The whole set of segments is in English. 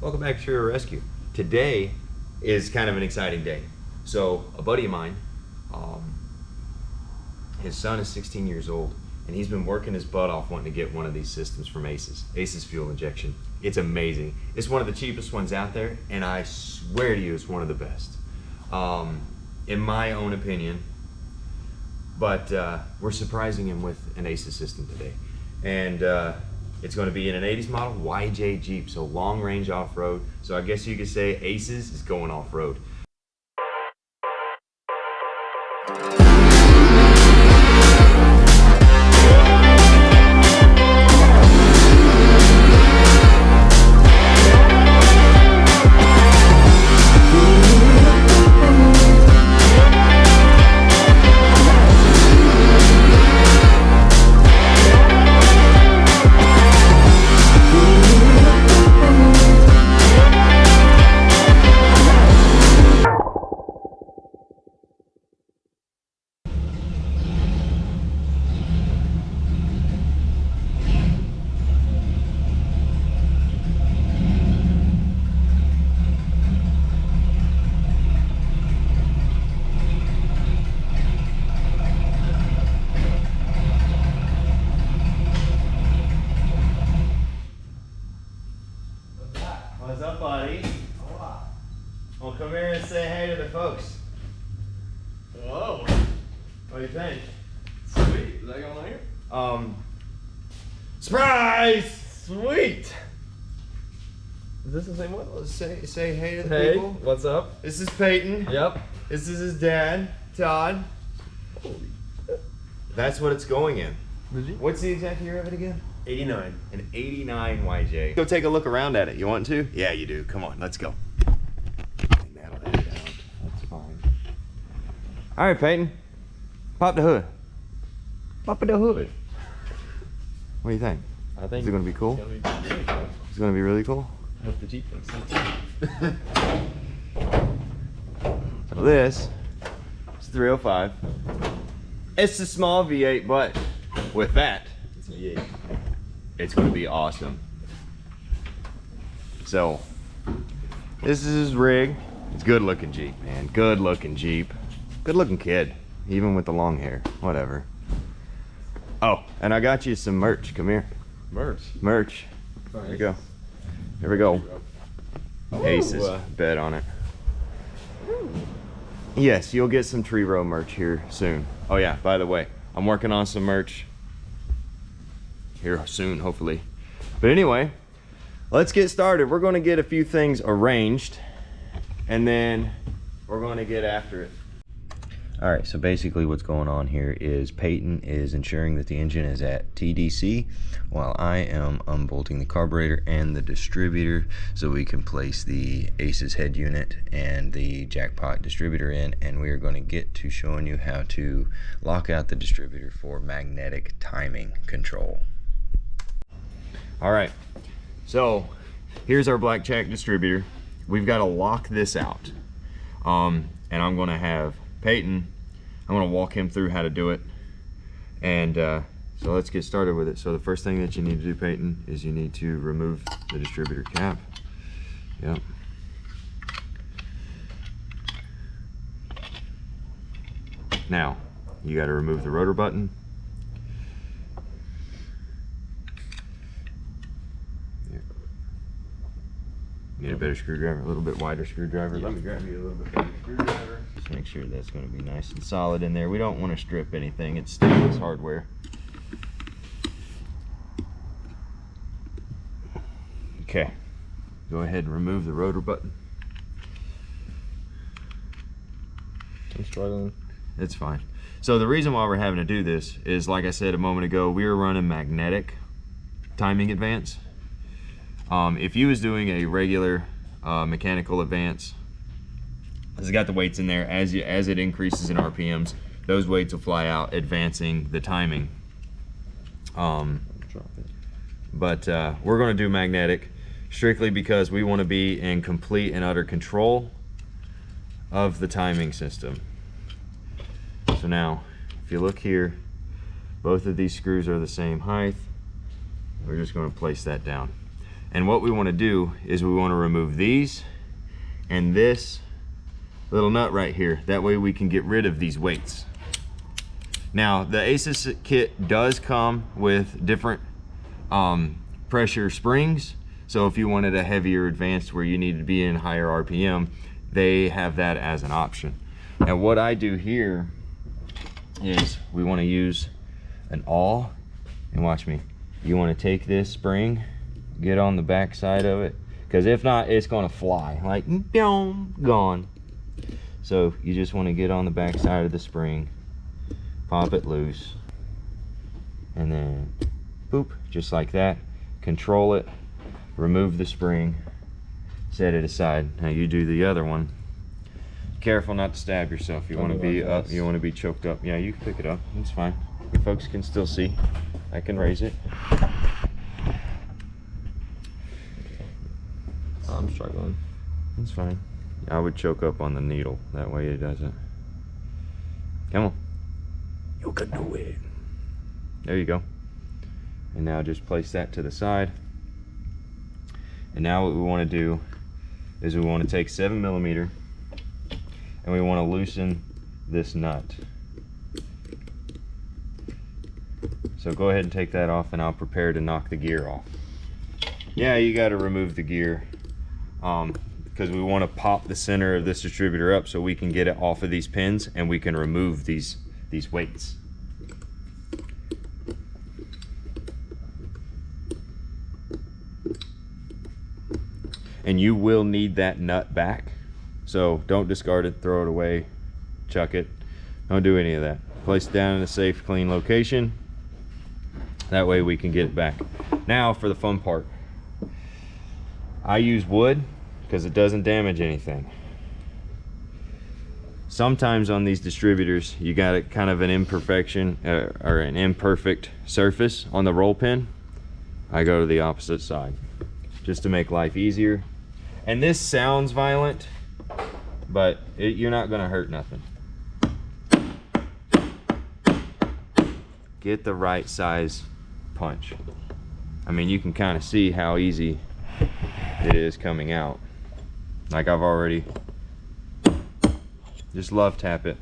Welcome back to Treerow Rescue. Today is kind of an exciting day. So a buddy of mine, his son is 16 years old, and he's been working his butt off wanting to get one of these systems from Aces fuel injection. It's amazing. It's one of the cheapest ones out there, and I swear to you it's one of the best, in my own opinion. But we're surprising him with an Aces system today, and it's going to be in an 80s model YJ Jeep, so long range off-road. So I guess you could say Aces is going off-road. What's up, buddy? Hola. Well, come here and say hey to the folks. Whoa. What do you think? Sweet. Is that going on here? Surprise! Sweet. Is this the same one? Let's say hey to the Hey, people. what's up? This is Payton. Yep. This is his dad, Todd. Holy. That's what it's going in. Did you? What's the exact year of it again? 89. An 89 YJ. Go take a look around at it. You want to? Yeah, you do. Come on, let's go. I think that'll head it out. That's fine. All right, Payton. Pop the hood. Pop the hood. What do you think? I think Is it going to be cool? It's going to be really cool. It's going to be really cool? I hope the Jeep thinks so too. So this is 305. It's a small V8, but with that, It's a V8. it's going to be awesome. So this is his rig. It's a good looking Jeep, man. Good looking Jeep. Good looking kid, even with the long hair. Whatever. Oh, and I got you some merch. Come here. Merch. Merch. Here we go. Here we go. Aces. Bet on it. Yes, you'll get some Treerow merch here soon. Oh yeah, by the way, I'm working on some merch here soon, hopefully. But anyway, let's get started. We're going to get a few things arranged, and then we're going to get after it. All right, so basically what's going on here is Payton is ensuring that the engine is at TDC while I am unbolting the carburetor and the distributor so we can place the Aces head unit and the jackpot distributor in, and we are going to get to showing you how to lock out the distributor for magnetic timing control. All right, so here's our blackjack distributor. We've got to lock this out, and I'm going to have Payton, I'm going to walk him through how to do it, and so let's get started with it. So the first thing that you need to do, Payton, is you need to remove the distributor cap. Yep. Now you got to remove the rotor button. Need a better screwdriver, a little bit wider screwdriver. Let me grab you a little bit better screwdriver. Just make sure that's going to be nice and solid in there. We don't want to strip anything. It's stainless hardware. Okay, go ahead and remove the rotor button. I'm struggling. It's fine. So the reason why we're having to do this is, like I said a moment ago, we were running magnetic timing advance. If you was doing a regular mechanical advance, it's got the weights in there. As it increases in RPMs, those weights will fly out, advancing the timing. But we're going to do magnetic strictly because we want to be in complete and utter control of the timing system. So now, if you look here, both of these screws are the same height. We're just going to place that down. And what we want to do is we want to remove these and this little nut right here. That way we can get rid of these weights. Now the ACES kit does come with different pressure springs. So if you wanted a heavier advanced where you need to be in higher RPM, they have that as an option. And what I do here is we want to use an awl, and watch me. You want to take this spring, get on the back side of it, because if not, it's going to fly like boom, gone. So you just want to get on the back side of the spring, pop it loose, and then boop, just like that. Control it, remove the spring, set it aside. Now you do the other one. Careful not to stab yourself. You want to be up, you want to be choked up. Yeah, you can pick it up, it's fine. You folks can still see. I can raise it. I'm struggling. It's fine. I would choke up on the needle. That way it doesn't. Come on. You can do it. There you go. And now just place that to the side. And now what we want to do is we want to take 7mm and we want to loosen this nut. So go ahead and take that off, and I'll prepare to knock the gear off. Yeah, you got to remove the gear because we want to pop the center of this distributor up so we can get it off of these pins and we can remove these weights. And you will need that nut back, so don't discard it, throw it away, chuck it. Don't do any of that. Place it down in a safe, clean location. That way we can get it back. Now for the fun part. I use wood because it doesn't damage anything. Sometimes on these distributors you got it kind of an imperfection or an imperfect surface on the roll pin. I go to the opposite side just to make life easier. And this sounds violent, but you're not gonna hurt nothing. Get the right size punch. I mean, you can kind of see how easy it is coming out. Like I've already just love tap it.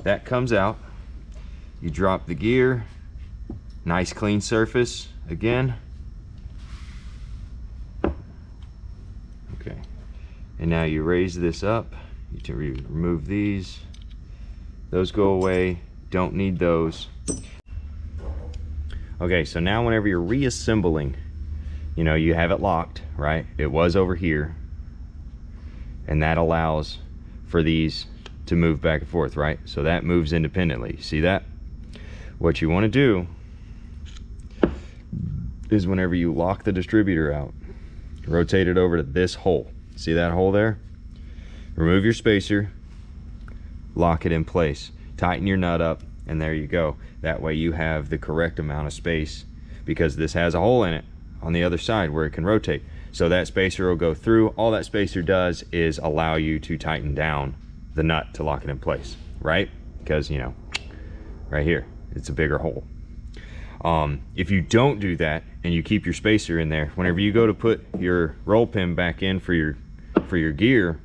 That comes out. You drop the gear. Nice clean surface again. Okay. And now you raise this up. You can remove these. Those go away. Don't need those. Okay, so now whenever you're reassembling, you know, you have it locked, right? It was over here. And that allows for these to move back and forth, right? So that moves independently. See that? What you want to do is whenever you lock the distributor out, rotate it over to this hole. See that hole there? Remove your spacer, lock it in place, tighten your nut up, and there you go. That way you have the correct amount of space, because this has a hole in it on the other side where it can rotate. So that spacer will go through. All that spacer does is allow you to tighten down the nut to lock it in place, right? Because, you know, right here, it's a bigger hole. If you don't do that and you keep your spacer in there, whenever you go to put your roll pin back in for your gear,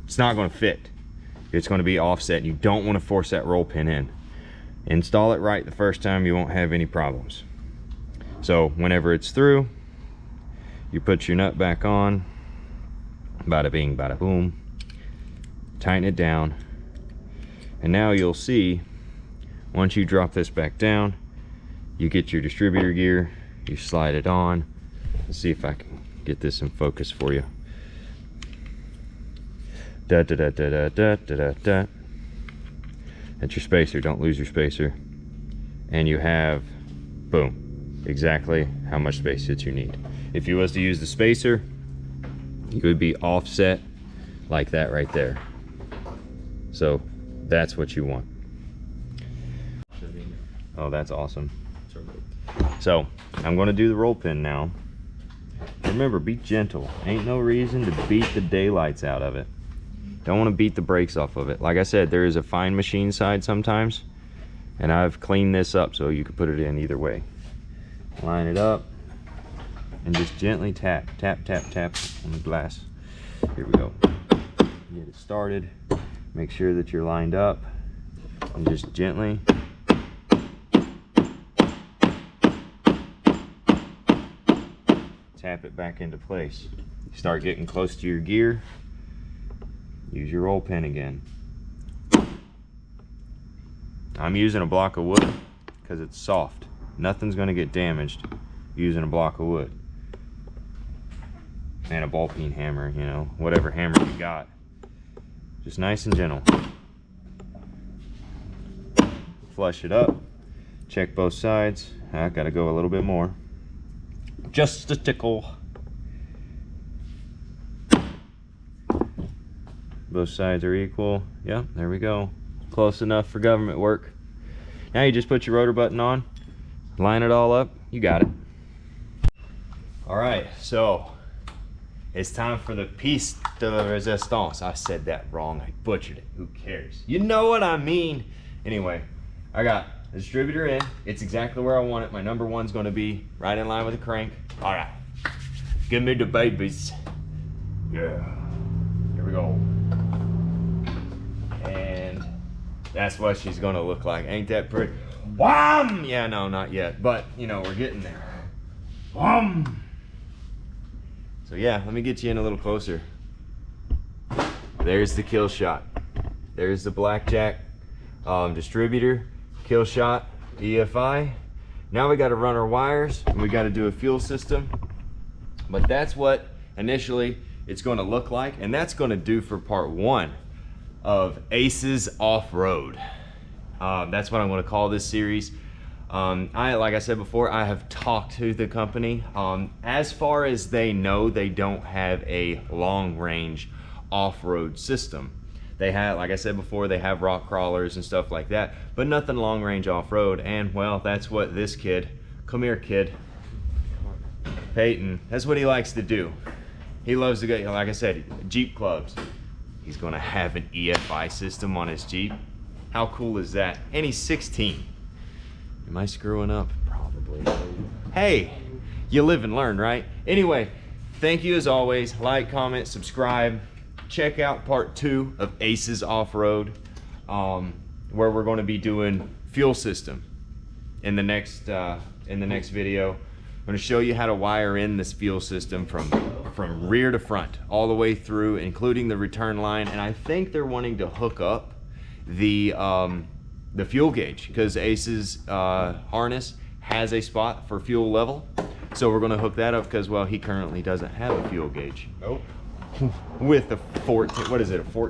it's not going to fit. It's going to be offset, and you don't want to force that roll pin in. Install it right the first time, you won't have any problems. So whenever it's through, you put your nut back on, bada bing, bada boom, tighten it down, and now you'll see, once you drop this back down, you get your distributor gear, you slide it on. Let's see if I can get this in focus for you. Da da da da da da da da. That's your spacer, don't lose your spacer. And you have, boom, exactly how much space that you need. If you was to use the spacer, you would be offset like that right there. So that's what you want. Oh, that's awesome. So I'm going to do the roll pin now. Remember, be gentle. Ain't no reason to beat the daylights out of it. Don't want to beat the brakes off of it. Like I said, there is a fine machine side sometimes, and I've cleaned this up so you can put it in either way. Line it up, and just gently tap, tap, tap, tap on the glass. Here we go. Get it started. Make sure that you're lined up, and just gently. Tap it back into place. You start getting close to your gear, use your roll pin again. I'm using a block of wood because it's soft. Nothing's going to get damaged using a block of wood. And a ball peen hammer, you know, whatever hammer you got. Just nice and gentle. Flush it up. Check both sides. I gotta go a little bit more. Just a tickle. Both sides are equal. Yep, there we go. Close enough for government work. Now you just put your rotor button on, line it all up, you got it. All right, so it's time for the piece de la resistance. I said that wrong, I butchered it, who cares? You know what I mean. Anyway, I got the distributor in. It's exactly where I want it. My number one's gonna be right in line with the crank. All right, give me the babies. Yeah, here we go. And that's what she's gonna look like. Ain't that pretty? Wham! Yeah, no, not yet, but you know, we're getting there. Wham! So yeah, let me get you in a little closer. There's the Killshot. There's the blackjack distributor, Killshot, EFI. Now we gotta run our wires and we gotta do a fuel system. But that's what initially it's gonna look like, and that's gonna do for part one of Aces Off-Road. That's what I'm gonna call this series. Like I said before, I have talked to the company. As far as they know, they don't have a long-range off-road system. They have, like I said before, they have rock crawlers and stuff like that, but nothing long-range off-road. And well, that's what this kid, come here kid, Payton, that's what he likes to do. He loves to go, like I said, Jeep clubs. He's gonna have an EFI system on his Jeep. How cool is that? And he's 16. Am I screwing up? Probably. Hey, you live and learn, right? Anyway, thank you as always. Like, comment, subscribe. Check out part 2 of Aces Off-Road, where we're going to be doing fuel system in the next video. I'm going to show you how to wire in this fuel system from rear to front, all the way through, including the return line. And I think they're wanting to hook up the fuel gauge, because Ace's harness has a spot for fuel level. So we're going to hook that up because, well, he currently doesn't have a fuel gauge. Nope. With a 14, what is it, a 14?